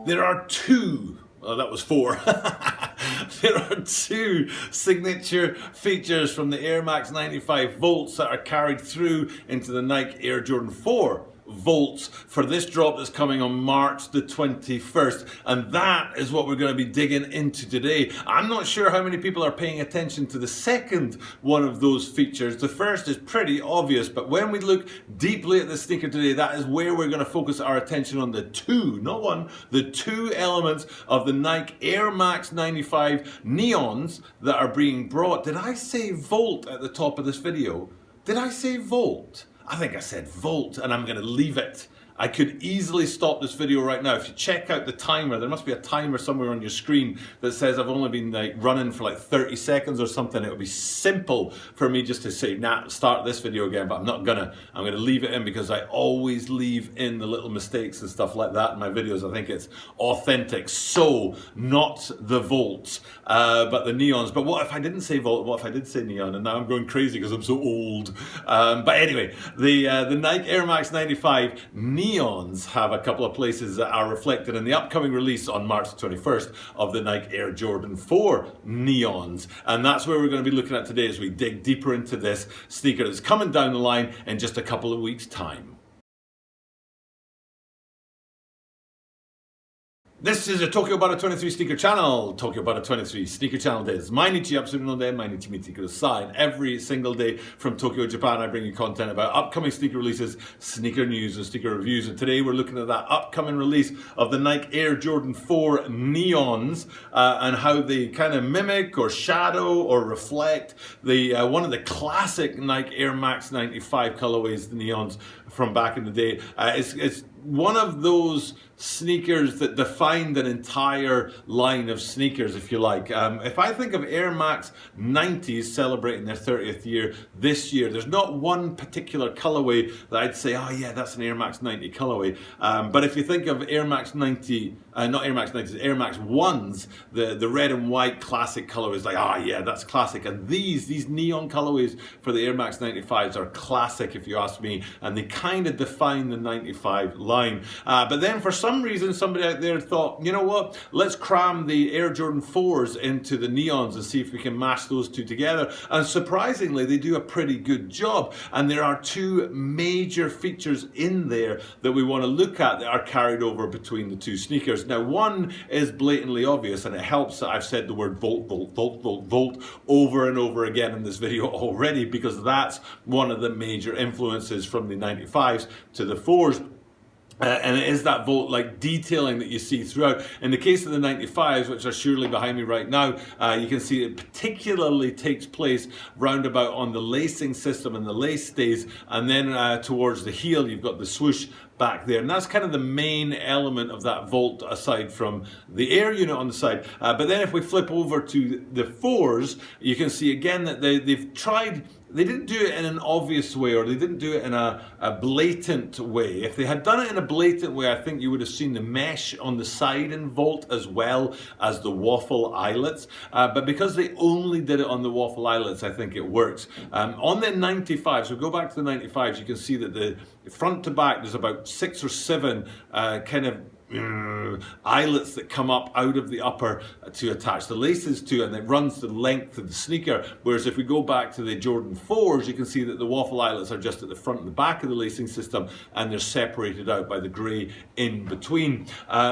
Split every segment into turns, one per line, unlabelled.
There are two, oh, that was four. There are two signature features from the Air Max 95 Volts that are carried through into the Nike Air Jordan 4 Volts for this drop that's coming on March the 21st, and that is what we're going to be digging into today. I'm not sure how many people are paying attention to the second one of those features. The first is pretty obvious, but when we look deeply at the sneaker today, that is where we're going to focus our attention on the two, not one, the two elements of the Nike Air Max 95 neons that are being brought. Did I say Volt at the top of this video? Did I say Volt? I think I said Volt, and I'm going to leave it. I could easily stop this video right now. If you check out the timer, there must be a timer somewhere on your screen that says I've only been running for like 30 seconds or something. It would be simple for me just to say, nah, start this video again, but I'm not gonna. I'm gonna leave it in because I always leave in the little mistakes and stuff like that in my videos. I think it's authentic. So, not the Volts, but the neons. But what if I didn't say Volt? What if I did say neon? And now I'm going crazy because I'm so old. But anyway, the Nike Air Max 95 neons have a couple of places that are reflected in the upcoming release on March 21st of the Nike Air Jordan 4 neons. And that's where we're going to be looking at today as we dig deeper into this sneaker that's coming down the line in just a couple of weeks' time. This is a Tokyo Bara 23 sneaker channel. Tokyo Bara 23 sneaker channelです。毎日アップするので毎日見てください. Every single day from Tokyo, Japan, I bring you content about upcoming sneaker releases, sneaker news, and sneaker reviews. And today we're looking at that upcoming release of the Nike Air Jordan 4 neons and how they kind of mimic or shadow or reflect the one of the classic Nike Air Max 95 colorways, the neons from back in the day. It's one of those sneakers that defined an entire line of sneakers, if you like. If I think of Air Max 90s celebrating their 30th year this year, there's not one particular colorway that I'd say, oh yeah, that's an Air Max 90 colorway. But if you think of Air Max 90, not Air Max 90s, Air Max 1s, the red and white classic colorways, like, oh yeah, that's classic. And these neon colorways for the Air Max 95s are classic, if you ask me, and they kind of define the 95 line. But then for some reason, somebody out there thought, you know what, let's cram the Air Jordan 4s into the neons and see if we can mash those two together. And surprisingly, they do a pretty good job. And there are two major features in there that we want to look at that are carried over between the two sneakers. Now, one is blatantly obvious, and it helps that I've said the word Volt, Volt, Volt, Volt, Volt over and over again in this video already, because that's one of the major influences from the 95s to the 4s. And it is that Volt-like detailing that you see throughout. In the case of the 95s, which are surely behind me right now, you can see it particularly takes place roundabout on the lacing system and the lace stays, and then towards the heel you've got the swoosh back there, and that's kind of the main element of that Volt aside from the Air unit on the side. But then if we flip over to the 4s, you can see again that they've tried. They didn't do it in an obvious way, or they didn't do it in a blatant way. If they had done it in a blatant way, I think you would have seen the mesh on the side in Volt as well as the waffle eyelets. But because they only did it on the waffle eyelets, I think it works. On the 95s, so go back to the 95s, you can see that the front to back, there's about 6 or 7 kind of eyelets that come up out of the upper to attach the laces to, and it runs the length of the sneaker. Whereas if we go back to the Jordan 4s, you can see that the waffle eyelets are just at the front and the back of the lacing system, and they're separated out by the grey in between,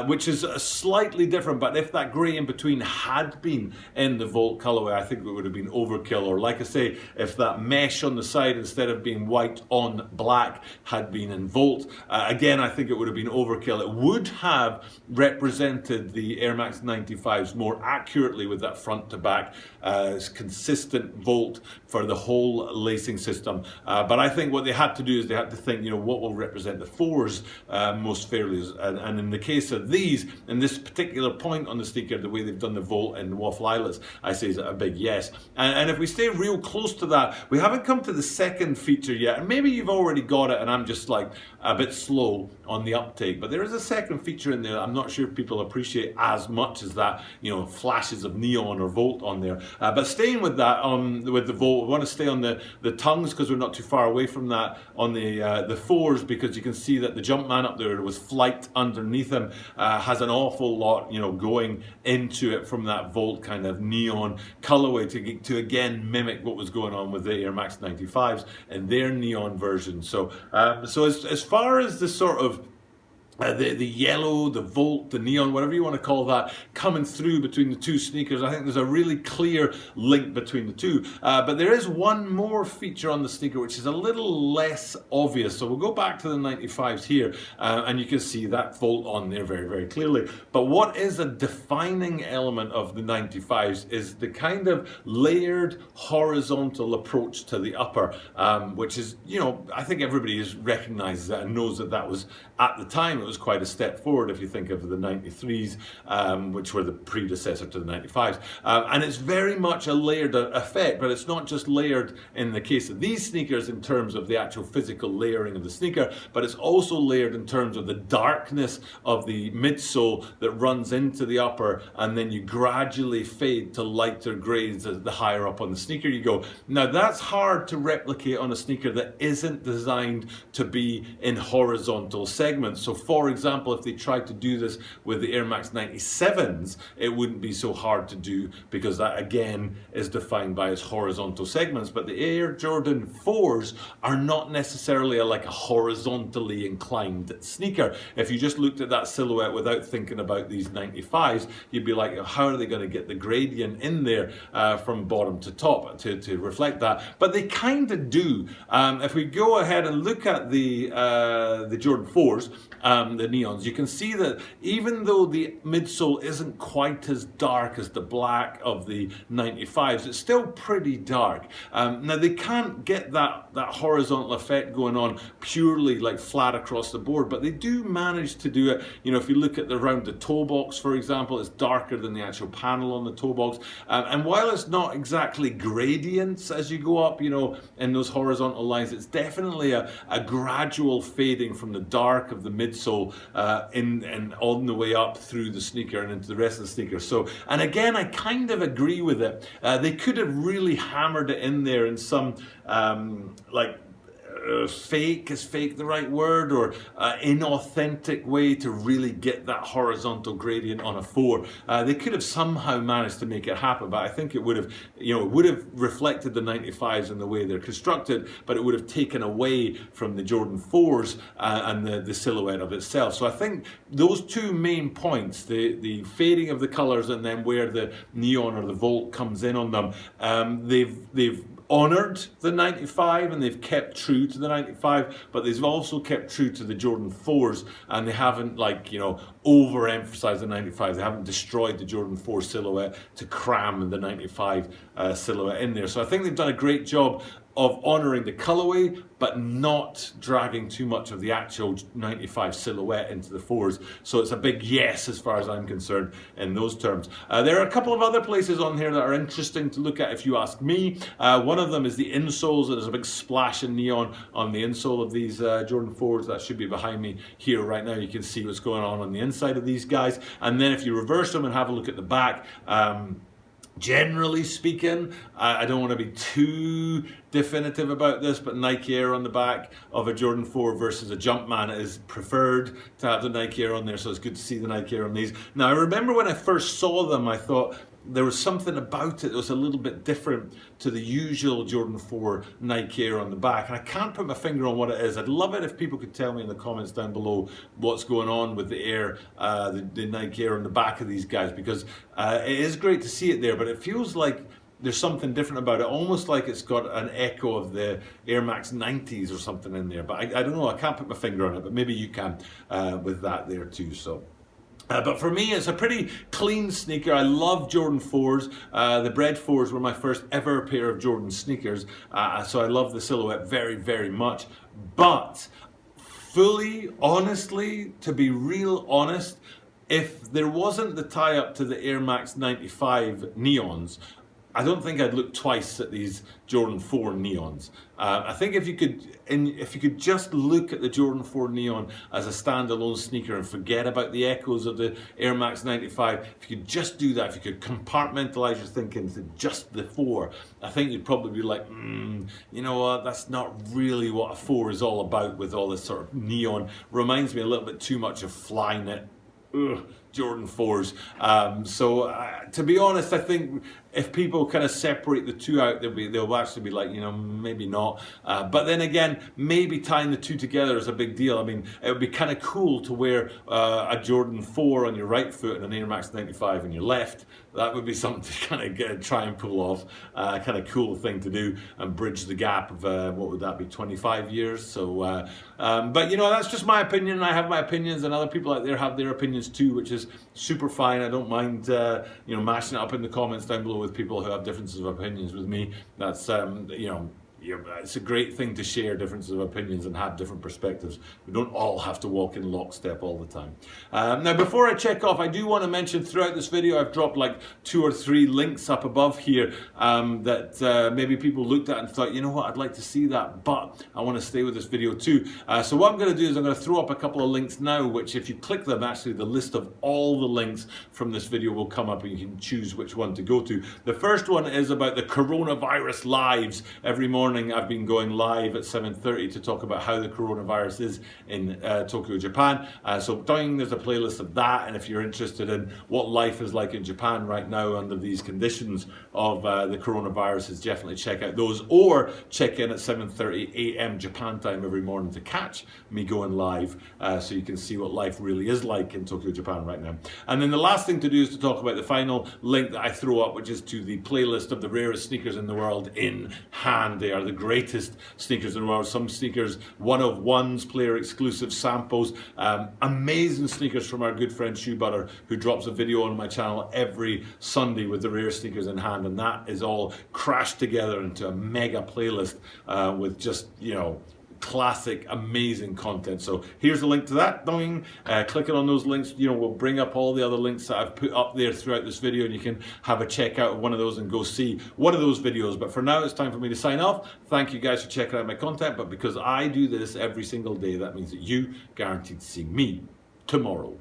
which is slightly different. But if that grey in between had been in the Volt colorway, I think it would have been overkill. Or like I say, if that mesh on the side instead of being white on black had been in Volt, again I think it would have been overkill. It would have represented the Air Max 95s more accurately with that front to back consistent Volt for the whole lacing system. But I think what they had to do is they had to think, you know, what will represent the 4s most fairly. And in the case of these, in this particular point on the sneaker, the way they've done the Volt and the waffle eyelets, I say is a big yes. And if we stay real close to that, we haven't come to the second feature yet. And maybe you've already got it and I'm just like a bit slow on the uptake. But there is a second feature feature in there that I'm not sure if people appreciate as much as that, flashes of neon or volt on there. But staying with that, with the volt, we want to stay on the tongues because we're not too far away from that, on the fours, because you can see that the Jumpman up there with flight underneath him has an awful lot, going into it from that volt kind of neon colorway to again mimic what was going on with the Air Max 95s and their neon version. So as far as the sort of the yellow, the volt, the neon, whatever you want to call that, coming through between the two sneakers, I think there's a really clear link between the two. But there is one more feature on the sneaker which is a little less obvious. So we'll go back to the 95s here, and you can see that volt on there very, very clearly. But what is a defining element of the 95s is the kind of layered horizontal approach to the upper, which is, I think everybody recognizes that and knows that was, at the time, it was quite a step forward if you think of the 93s, which were the predecessor to the 95s. And it's very much a layered effect, but it's not just layered in the case of these sneakers in terms of the actual physical layering of the sneaker, but it's also layered in terms of the darkness of the midsole that runs into the upper, and then you gradually fade to lighter grades as the higher up on the sneaker you go. Now that's hard to replicate on a sneaker that isn't designed to be in horizontal segments. So for example, if they tried to do this with the Air Max 97s, it wouldn't be so hard to do because that again is defined by its horizontal segments. But the Air Jordan 4s are not necessarily like a horizontally inclined sneaker. If you just looked at that silhouette without thinking about these 95s, you'd be like, how are they going to get the gradient in there from bottom to top to reflect that? But they kind of do. If we go ahead and look at the Jordan 4s, the neons, you can see that even though the midsole isn't quite as dark as the black of the 95s, it's still pretty dark. Now they can't get that horizontal effect going on purely like flat across the board, but they do manage to do it. If you look at around the toe box, for example, it's darker than the actual panel on the toe box. And while it's not exactly gradients as you go up, in those horizontal lines, it's definitely a gradual fading from the dark of the midsole and on the way up through the sneaker and into the rest of the sneaker. So, and again, I kind of agree with it. They could have really hammered it in there in some fake, is fake the right word, or inauthentic way to really get that horizontal gradient on a 4. They could have somehow managed to make it happen, but I think it would have, reflected the 95s in the way they're constructed, but it would have taken away from the Jordan 4s and the silhouette of itself. So I think those two main points, the fading of the colors and then where the neon or the volt comes in on them, they've honored the 95 and they've kept true to the 95, but they've also kept true to the Jordan 4s, and they haven't overemphasized the 95. They haven't destroyed the Jordan 4 silhouette to cram the 95 silhouette in there. So I think they've done a great job of honoring the colorway, but not dragging too much of the actual 95 silhouette into the 4s. So it's a big yes as far as I'm concerned in those terms. There are a couple of other places on here that are interesting to look at if you ask me. One of them is the insoles. There's a big splash of neon on the insole of these Jordan 4s. That should be behind me here right now. You can see what's going on the inside of these guys. And then if you reverse them and have a look at the back, generally speaking, I don't want to be too definitive about this, but Nike Air on the back of a Jordan 4 versus a Jumpman is preferred to have the Nike Air on there, so it's good to see the Nike Air on these. Now, I remember when I first saw them, I thought there was something about it that was a little bit different to the usual Jordan 4 Nike Air on the back, and I can't put my finger on what it is. I'd love it if people could tell me in the comments down below what's going on with the Air, the Nike Air on the back of these guys, because it is great to see it there, but it feels like there's something different about it, almost like it's got an echo of the Air Max 90s or something in there, but I don't know, I can't put my finger on it, but maybe you can with that there too. So. But for me, it's a pretty clean sneaker. I love Jordan 4s. The Bread 4s were my first ever pair of Jordan sneakers. So I love the silhouette very, very much. But fully, honestly, to be real honest, if there wasn't the tie-up to the Air Max 95 neons, I don't think I'd look twice at these Jordan 4 neons. I think if you could just look at the Jordan 4 neon as a standalone sneaker and forget about the echoes of the Air Max 95, if you could just do that, if you could compartmentalize your thinking to just the 4, I think you'd probably be like, you know what, that's not really what a 4 is all about with all this sort of neon. Reminds me a little bit too much of Flyknit. Jordan 4s. To be honest, I think if people kind of separate the two out, they'll actually be like, you know, maybe not. But then again, maybe tying the two together is a big deal. I mean, it would be kind of cool to wear a Jordan 4 on your right foot and an Air Max 95 on your left. That would be something to kind of try and pull off. Kind of cool thing to do and bridge the gap of, what would that be, 25 years? So, but you know, that's just my opinion. I have my opinions, and other people out there have their opinions too, which is super fine. I don't mind, you know, mashing it up in the comments down below with people who have differences of opinions with me. That's, you know, it's a great thing to share differences of opinions and have different perspectives. We don't all have to walk in lockstep all the time. Now, before I check off, I do want to mention throughout this video, I've dropped like 2 or 3 links up above here that maybe people looked at and thought, you know what, I'd like to see that, but I want to stay with this video too. So what I'm going to do is I'm going to throw up a couple of links now, which if you click them, actually the list of all the links from this video will come up and you can choose which one to go to. The first one is about the coronavirus lives. Every morning I've been going live at 7:30 to talk about how the coronavirus is in Tokyo, Japan. So there's a playlist of that, and if you're interested in what life is like in Japan right now under these conditions of the coronavirus, definitely check out those, or check in at 7:30 a.m. Japan time every morning to catch me going live, so you can see what life really is like in Tokyo, Japan right now. And then the last thing to do is to talk about the final link that I throw up, which is to the playlist of the rarest sneakers in the world in hand. They are the greatest sneakers in the world. Some sneakers, one of ones, player exclusive samples, amazing sneakers from our good friend Shoe Butter, who drops a video on my channel every Sunday with the rare sneakers in hand, and that is all crashed together into a mega playlist with just, you know, classic, amazing content. So here's a link to that. Clicking on those links, you know, will bring up all the other links that I've put up there throughout this video, and you can have a check out of one of those and go see one of those videos. But for now, it's time for me to sign off. Thank you guys for checking out my content, but because I do this every single day, that means that you guaranteed to see me tomorrow.